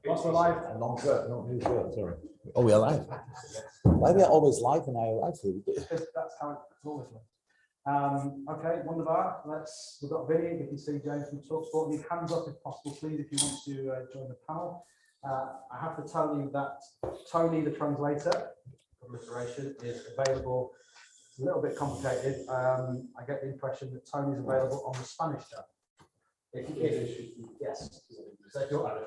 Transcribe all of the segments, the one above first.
What's the live? A long shirt, not new shirt, sorry. Oh, we are live. Why we are always live when I arrive here? Because that's how it's always like. Okay, wonderbar. We've got Vinny. You can see James from Talksport. Need hands up if possible, please, if you want to join the panel. I have to tell you that Tony, the translator, alliteration, is available. It's a little bit complicated. I get the impression that Tony is available on the Spanish chat. Yes. So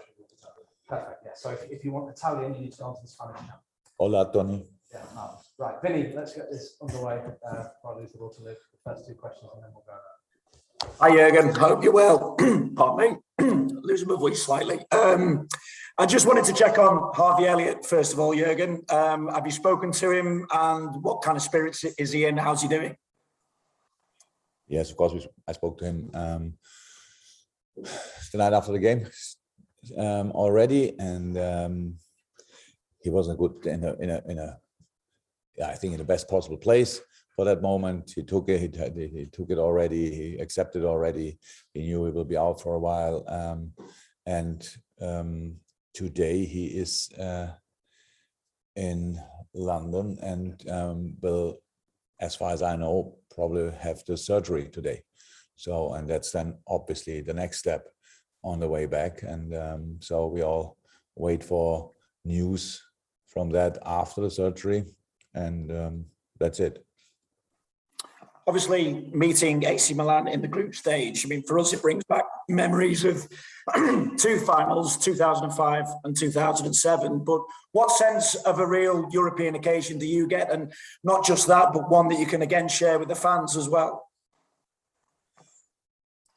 perfect. Yeah. So if you want Italian, you need to go on to the Spanish channel. Hola, Tony. Yeah. No. Right, Vinny. Let's get this underway. Before I lose the will to live. The first two questions, and then we'll go. Hi, Jurgen. Hope you're well. Pardon me. Losing my voice slightly. I just wanted to check on Harvey Elliott first of all, Jurgen. Have you spoken to him, and what kind of spirits is he in? How's he doing? Yes, of course. I spoke to him the night after the game. Already, and he wasn't good in a I think in the best possible place for that moment. He took it. He took it already. He accepted already. He knew he will be out for a while. And today he is in London and will, as far as I know, probably have the surgery today. So, and that's then obviously the next step on the way back, and so we all wait for news from that after the surgery, and that's it. Obviously, meeting AC Milan in the group stage, I mean, for us, it brings back memories of two finals, 2005 and 2007. But what sense of a real European occasion do you get? And not just that, but one that you can again share with the fans as well.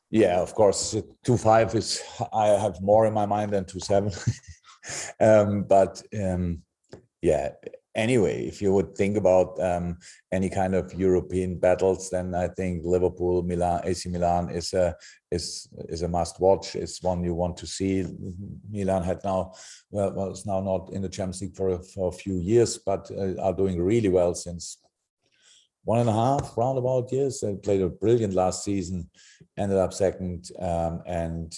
Yeah, of course, 2-5 is, I have more in my mind than 2-7. Yeah, anyway, if you would think about any kind of European battles, then I think Liverpool, Milan, AC Milan is a must watch. It's one you want to see. Milan had now, well, it's now not in the Champions League for a few years, but are doing really well since 1.5 roundabout years. They played a brilliant last season, ended up second, and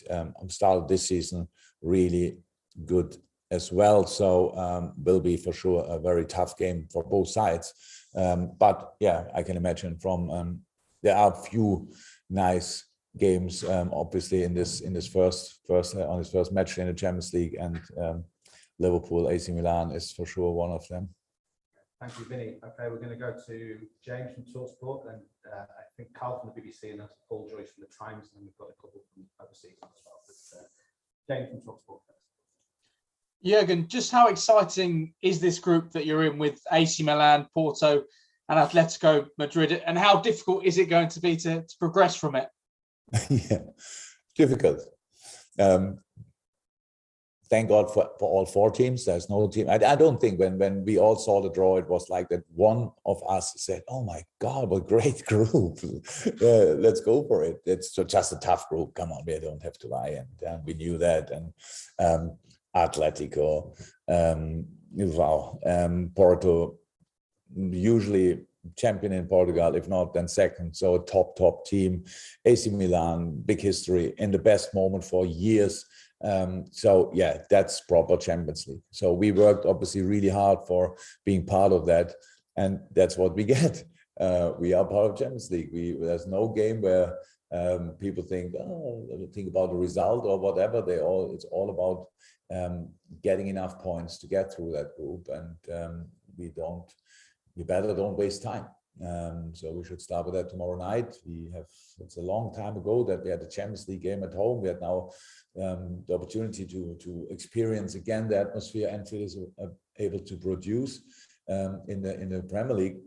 started this season really good as well. So will be for sure a very tough game for both sides. But yeah, I can imagine from there are a few nice games, obviously in this first on his first match in the Champions League, and Liverpool, AC Milan is for sure one of them. Thank you, Vinny. Okay, we're going to go to James from Talksport, and I think Carl from the BBC, and that's Paul Joyce from the Times, and then we've got a couple from overseas as well. But, James from Talksport first. Jurgen, just how exciting is this group that you're in with AC Milan, Porto, and Atletico Madrid, and how difficult is it going to be to progress from it? Yeah, difficult. Thank God for all 4 teams. There's no team. I don't think when we all saw the draw, it was like that one of us said, "Oh my God, what a great group! Let's go for it." It's just a tough group. Come on, we don't have to lie, and we knew that. And Atletico, Porto, usually champion in Portugal, if not then second. So a top team. AC Milan, big history, in the best moment for years. So yeah, that's proper Champions League. So we worked obviously really hard for being part of that, and that's what we get. We are part of Champions League. There's no game where people think about the result or whatever. It's all about getting enough points to get through that group, and we better don't waste time. So we should start with that tomorrow night. It's a long time ago that we had a Champions League game at home. We had now the opportunity to experience again the atmosphere Anfield is able to produce in the Premier League.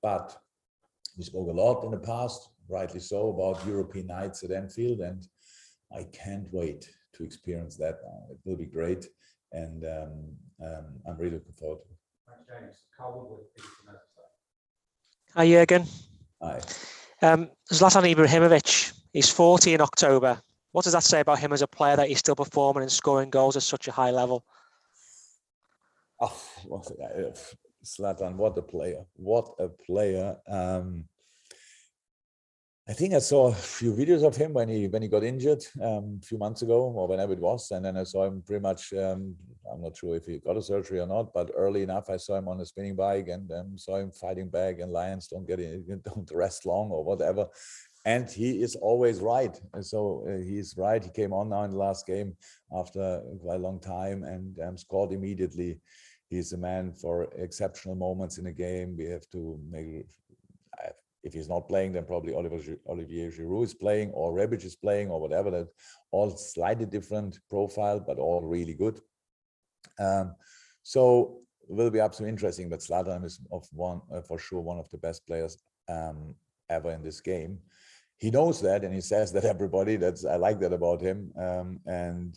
But we spoke a lot in the past, rightly so, about European nights at Anfield, and I can't wait to experience that now. It will be great, and I'm really looking forward to it. Thanks, James. Carl Woodward. Hi, Jurgen. Hi. Zlatan Ibrahimovic, he's 40 in October. What does that say about him as a player, that he's still performing and scoring goals at such a high level? Oh, Zlatan, what a player. What a player. I think I saw a few videos of him when he got injured a few months ago or whenever it was, and then I saw him pretty much. I'm not sure if he got a surgery or not, but early enough I saw him on a spinning bike and saw him fighting back. And lions don't don't rest long or whatever, and he is always right. So he's right. He came on now in the last game after quite a long time and scored immediately. He's a man for exceptional moments in a game. We have to make. If he's not playing, then probably Olivier Giroud is playing, or Rebic is playing, or whatever. That all slightly different profile, but all really good. So it will be absolutely interesting. But Zlatan is for sure one of the best players ever in this game. He knows that, and he says that everybody. I like that about him, and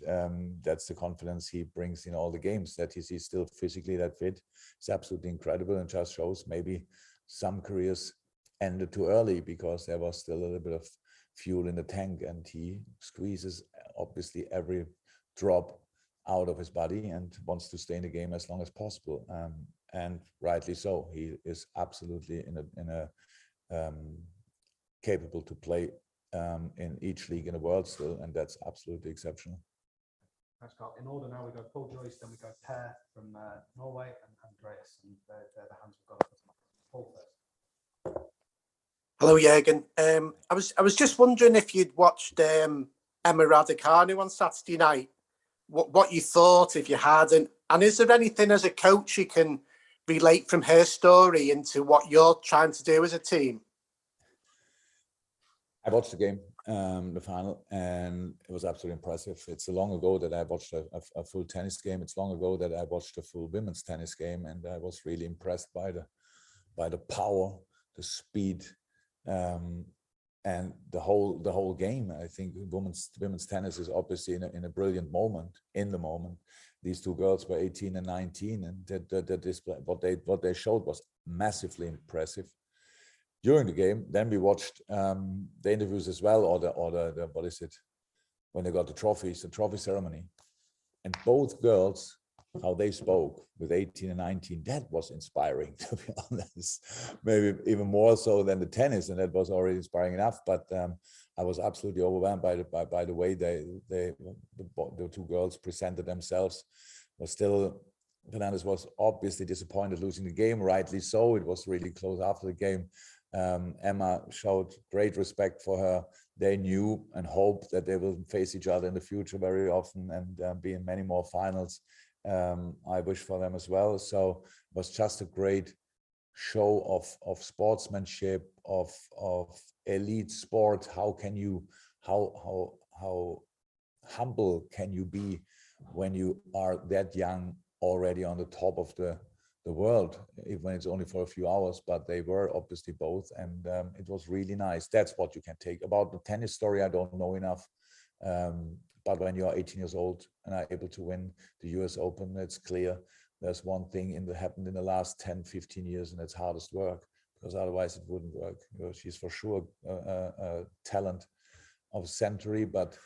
that's the confidence he brings in all the games. That he's still physically that fit. It's absolutely incredible, and just shows maybe some careers ended too early because there was still a little bit of fuel in the tank, and he squeezes obviously every drop out of his body and wants to stay in the game as long as possible, and rightly so. He is absolutely capable to play in each league in the world still, and that's absolutely exceptional. Thanks, Carl. In order now, we go Paul Joyce, then we go Per from Norway, and Andreas, and they're the hands we've got. Paul first. Hello, Jurgen. I was just wondering if you'd watched Emma Raducanu on Saturday night. What you thought, if you had, and is there anything as a coach you can relate from her story into what you're trying to do as a team? I watched the game, the final, and it was absolutely impressive. It's long ago that I watched a full tennis game. It's long ago that I watched a full women's tennis game, and I was really impressed by the power, the speed, and the whole game. I think women's tennis is obviously in a brilliant moment. In the moment, these two girls were 18 and 19, and the display, what they showed was massively impressive during the game. Then we watched the interviews as well, or the what is it, when they got the trophies, the trophy ceremony, and both girls, how they spoke with 18 and 19, that was inspiring, to be honest. Maybe even more so than the tennis, and that was already inspiring enough. But I was absolutely overwhelmed by the way the two girls presented themselves. But still, Fernandez was obviously disappointed losing the game, rightly so. It was really close after the game. Emma showed great respect for her. They knew and hoped that they will face each other in the future very often and be in many more finals. I wish for them as well. So it was just a great show of sportsmanship, of elite sport. How humble can you be when you are that young, already on the top of the world, even when it's only for a few hours? But they were obviously both, and it was really nice. That's what you can take. About the tennis story, I don't know enough. But when you are 18 years old and are able to win the US Open, it's clear there's one thing happened in the last 10, 15 years, and it's hardest work, because otherwise it wouldn't work. You know, she's for sure a talent of a century, but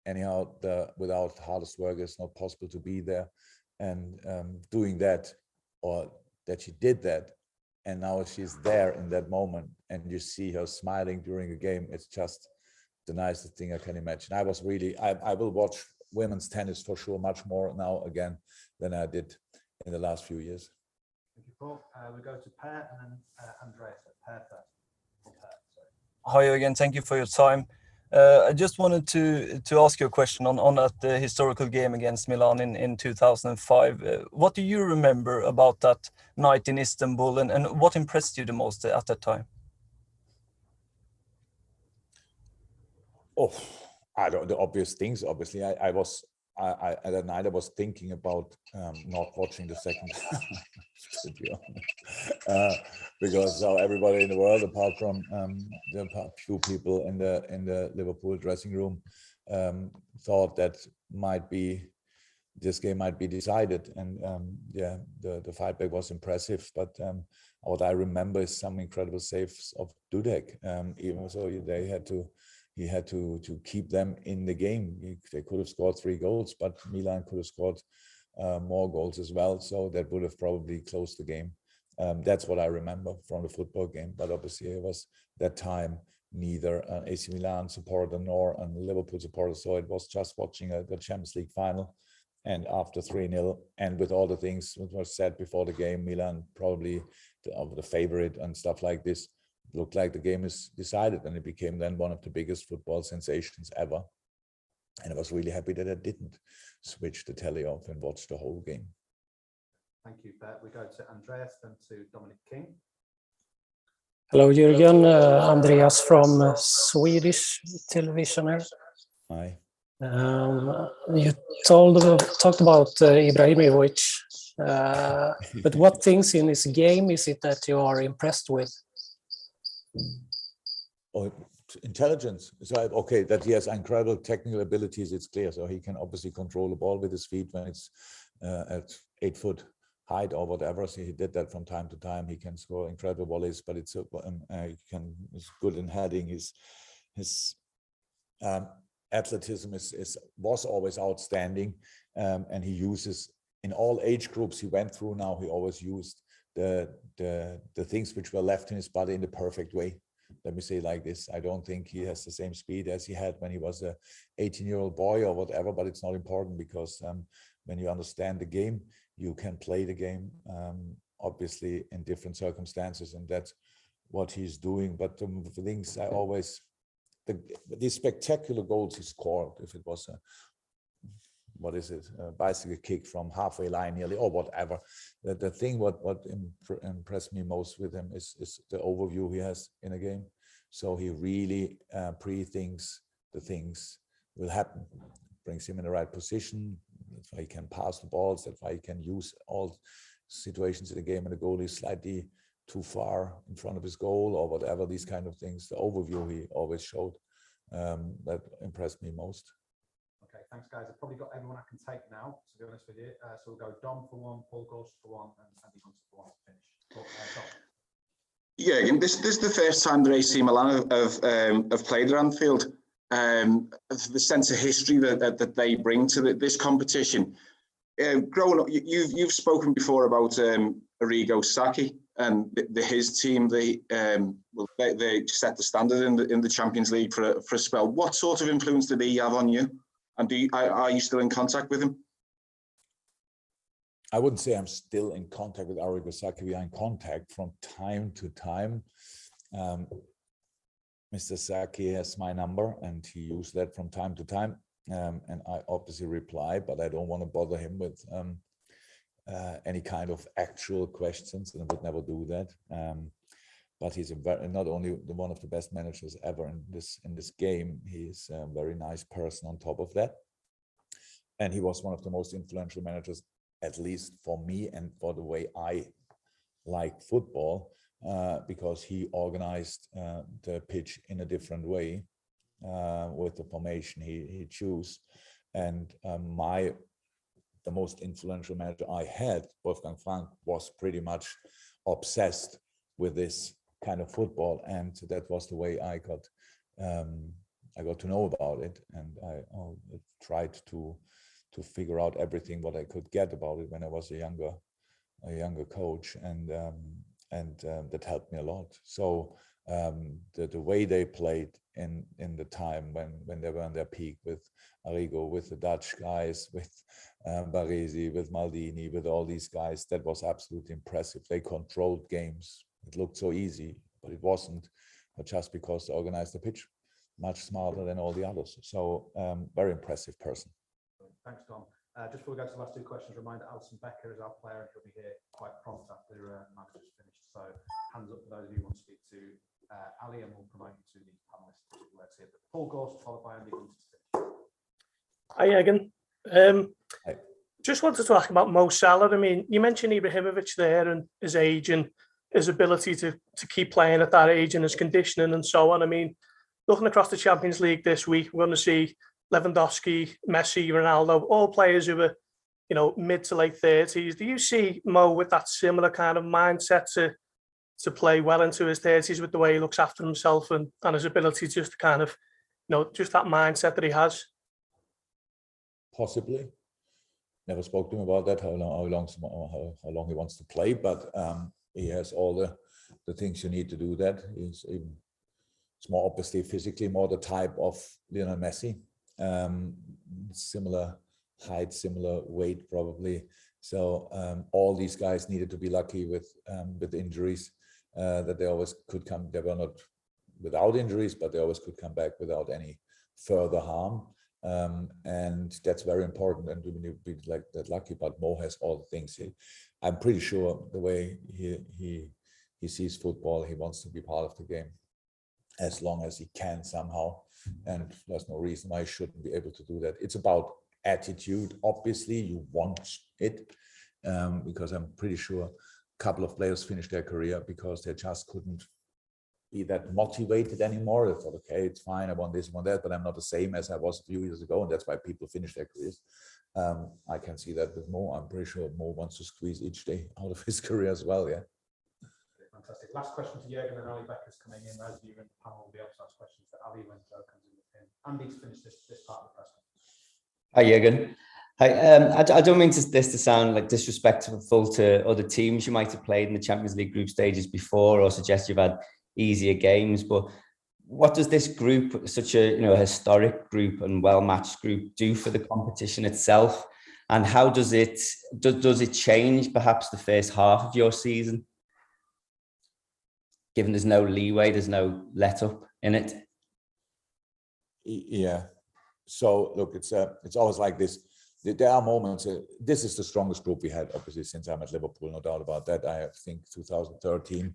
anyhow, without hardest work, it's not possible to be there. And doing that, or that she did that, and now she's there in that moment, and you see her smiling during a game, it's just the nicest thing I can imagine. I will watch women's tennis for sure much more now again than I did in the last few years. Thank you, Paul. We go to Per and then Andreas. Per first. Hi again. Thank you for your time. I just wanted to ask you a question on that historical game against Milan in 2005. What do you remember about that night in Istanbul, and what impressed you the most at that time? Oh, I don't, the obvious things. Obviously, I was at that night I was thinking about not watching the second half, to be honest, because everybody in the world, apart from the few people in the Liverpool dressing room, thought that this game might be decided, and yeah, the fight back was impressive. But what I remember is some incredible saves of Dudek. Even so, he had to keep them in the game. They could have scored 3 goals, but Milan could have scored more goals as well. So that would have probably closed the game. That's what I remember from the football game. But obviously, it was that time neither an AC Milan supporter nor a Liverpool supporter. So it was just watching the Champions League final. And after 3-0, and with all the things that was said before the game, Milan probably the favorite and stuff like this, looked like the game is decided, and it became then one of the biggest football sensations ever. And I was really happy that I didn't switch the telly off and watch the whole game. Thank you, Bert. We go to Andreas, then to Dominic King. Hello, Jurgen. Andreas from Swedish television here. Hi. You talked about Ibrahimovic, but what things in his game is it that you are impressed with? Oh, intelligence. So okay, that he has incredible technical abilities. It's clear. So he can obviously control the ball with his feet when it's at 8 foot height or whatever. So he did that from time to time. He can score incredible volleys, but he's good in heading. His athleticism was always outstanding, and he uses in all age groups he went through. Now he always used the things which were left in his body in the perfect way. Let me say it like this: I don't think he has the same speed as he had when he was a 18-year-old boy or whatever. But it's not important, because when you understand the game, you can play the game, obviously in different circumstances, and that's what he's doing. But the things I always, these spectacular goals he scored, if it was a bicycle kick from halfway line nearly, or whatever. The thing what impressed me most with him is the overview he has in a game. So he really pre-thinks the things will happen, brings him in the right position. That's why he can pass the balls. That's why he can use all situations in the game, and the goal is slightly too far in front of his goal or whatever. These kind of things, the overview he always showed, that impressed me most. Okay, thanks, guys. I've probably got everyone I can take now, to be honest with you. So we'll go Dom for one, Paul Gorst for one, and Andy Hunter for one to finish. Dom. Yeah, and this is the first time that AC Milan have played at Anfield. The sense of history that they bring to this competition. Growing up, you've spoken before about Arrigo, Sacchi, and his team. They set the standard in the Champions League for a spell. What sort of influence did he have on you? And are you still in contact with him? I wouldn't say I'm still in contact with Arrigo Sacchi. We are in contact from time to time. Mr. Sacchi has my number, and he used that from time to time. And I obviously reply, but I don't want to bother him with any kind of actual questions, and I would never do that. But he's not only one of the best managers ever in this game, he's a very nice person on top of that. And he was one of the most influential managers, at least for me and for the way I like football, because he organized the pitch in a different way with the formation he chose. And the most influential manager I had, Wolfgang Frank, was pretty much obsessed with this kind of football, and that was the way I got to know about it, and I tried to figure out everything what I could get about it when I was a younger coach, and that helped me a lot. So the way they played in the time when they were on their peak with Arrigo, with the Dutch guys, with Baresi, with Maldini, with all these guys, that was absolutely impressive. They controlled games. It looked so easy, but it wasn't, but just because they organized the pitch much smarter than all the others. So very impressive person. Thanks, Dom. Just before we go to the last two questions, reminder, Alison Becker is our player, and he'll be here quite prompt after Max has finished. So hands up for those of you who want to speak to Ali, and we'll promote you to the panelists. Let's see. Paul Gorst, followed by Andy Hunter to finish. Hi, Jurgen. Hi. Just wanted to ask about Mo Salah. I mean, you mentioned Ibrahimovic there and his age and his ability to keep playing at that age and his conditioning and so on. I mean, looking across the Champions League this week, we're going to see Lewandowski, Messi, Ronaldo, all players who are, mid to late 30s. Do you see Mo with that similar kind of mindset to play well into his 30s with the way he looks after himself and his ability just to kind of, just that mindset that he has? Possibly. Never spoke to him about that, how long he wants to play, but he has all the things you need to do that. It's more obviously physically more the type of Lionel Messi, similar height, similar weight probably. So all these guys needed to be lucky with injuries, that they always could come. They were not without injuries, but they always could come back without any further harm. And that's very important. And when you be like that lucky, but Mo has all the things. I'm pretty sure the way he sees football, he wants to be part of the game as long as he can somehow. And there's no reason why he shouldn't be able to do that. It's about attitude. Obviously, you want it, because I'm pretty sure a couple of players finished their career because they just couldn't be that motivated anymore. They thought, okay, it's fine, I want this, I want that, but I'm not the same as I was a few years ago, and that's why people finish their careers. I can see that with Mo. I'm pretty sure Mo wants to squeeze each day out of his career as well, yeah. Fantastic. Last question to Jurgen, and Ali Becker's coming in. As you in the panel will be able to ask questions to Ali when Joe comes in with him. Andy's finished this part of the press conference. Hi, Jurgen. Hi, I don't mean this to sound like disrespectful to other teams you might have played in the Champions League group stages before, or suggest you've had easier games, but what does this group, such a historic group and well-matched group, do for the competition itself? And how does it change perhaps the first half of your season, given there's no leeway, there's no let up in it? Yeah. So look, it's always like this. There are moments. This is the strongest group we had, obviously, since I'm at Liverpool, no doubt about that. I think 2013,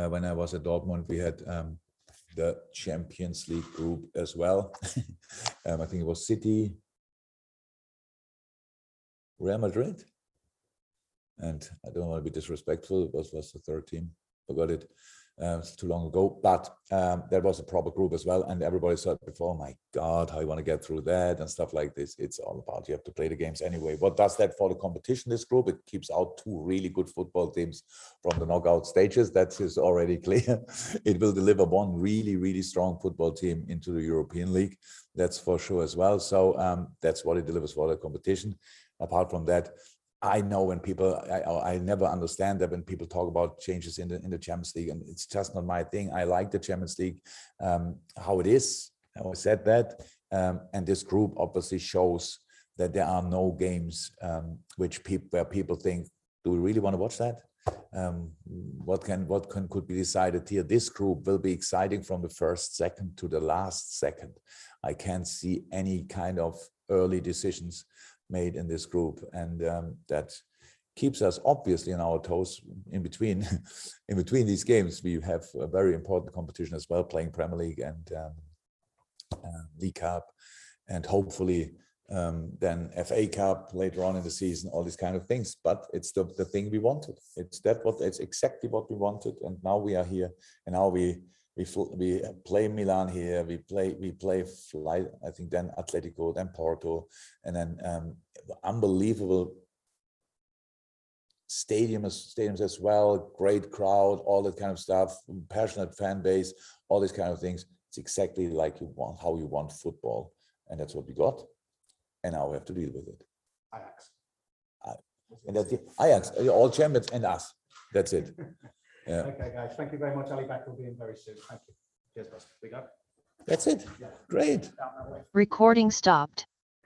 when I was at Dortmund, we had the Champions League group as well. I think it was City, Real Madrid, and I don't want to be disrespectful. It was the third team. Forgot it. It's too long ago, but there was a proper group as well, and everybody said before, oh my God, how you want to get through that and stuff like this. It's all about, you have to play the games anyway. What does that for the competition, this group? It keeps out two really good football teams from the knockout stages. That is already clear. It will deliver one really, really strong football team into the European League. That's for sure as well. So that's what it delivers for the competition. Apart from that, I know when people, I never understand that when people talk about changes in the Champions League, and it's just not my thing. I like the Champions League, how it is. I always said that. And this group obviously shows that there are no games where people think, do we really want to watch that? What could be decided here? This group will be exciting from the first second to the last second. I can't see any kind of early decisions made in this group, and that keeps us obviously on our toes in between these games. We have a very important competition as well, playing Premier League and League Cup, and hopefully then FA Cup later on in the season, all these kind of things. But it's the thing we wanted. It's exactly what we wanted, and now we are here, and now we play Milan here. We play I think then Atletico, then Porto, and then unbelievable stadiums as well. Great crowd, all that kind of stuff. Passionate fan base, all these kind of things. It's exactly like you want, how you want football, and that's what we got. And now we have to deal with it. Ajax. And that's it. Ajax, all champions, and us. That's it. Yeah. Okay, guys. Thank you very much. Ali Becker will be in very soon. Thank you. Cheers, boss. We go. That's it. Yeah. Great. Down that way. Recording stopped.